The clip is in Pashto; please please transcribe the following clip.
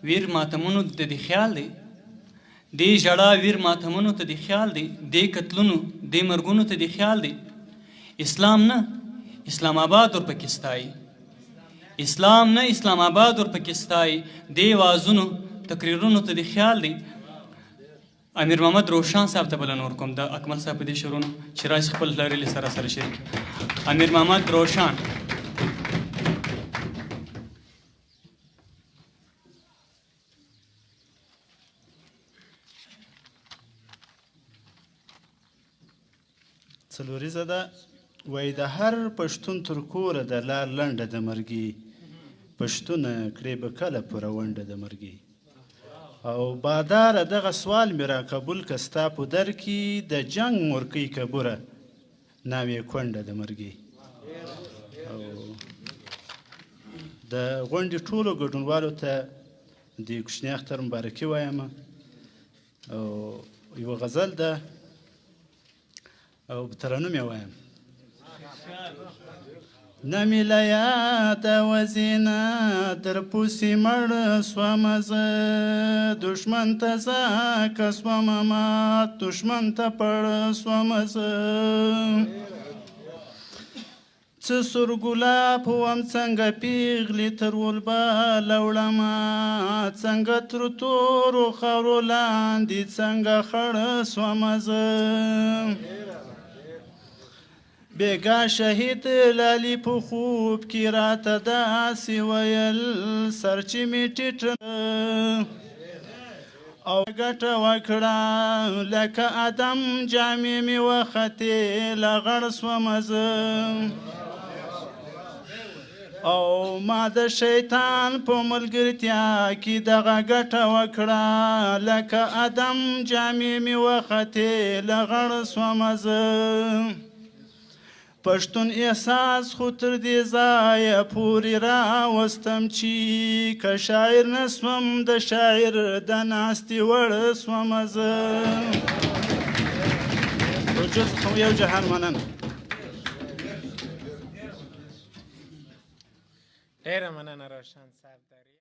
ویر ماتمونو ته د خیال دی دې ژړا ویر ماتمونو ته د خیال دی دې قتلونو دې مرګونو ته د خیال دی اسلام نه اسلام آباد ورپکې ستایي اسلام نه اسلام آباد ورپکې ستایي دې وازونو تقریرونو ته د خیال دی امیر محمد روشان صاحب ته بلنه ورکوم د اکمل صاحب په دې شعرونو چې راشي خپل لارې له سره سره شریک امیر محمد روشان څلوریزه ده وایي د هر پښتون تر کوره د لار لنډه د مرګي پښتونه کړې به کله پوره ونډه د مرګي او باداره دغه سوال مې را قبول که ستا په در کې د جنګ مورکۍ کبوره ناوې کونډه د مرګي او د غونډې ټولو ګډونوالو ته د کوچني اختر مبارکي وایم او یوه غزل ده او ترنم یې وایم نه مې له یاده وزینه در پوسې مړ سومه زه دښمن ته ځکه سومه مات دښمن ته پړ سومه زه څه سور ګلاب وم څنګه پیغلې تر ولباله وړمه څنګه تر تورو خاورو لاندې څنګه خړ سومه زه بېګا شهید لالي په خوب کې راته داسې ویل سر چې مې ټیټ او ګټه وکړه لکه ادم جامې مې وختې لغړ سومه زه او ما د شیطان په ملګرتیا کې دغه ګټه وکړه لکه ادم جامې مې وختې لغړ سومه زه پښتون احساس خو تر دې ځایه پورې راوستم چې که شاعر نه سوم د شاعر د ناستې وړ سومه زه وجود څخه یو جهان مننه ډېره مننه روشن صاحب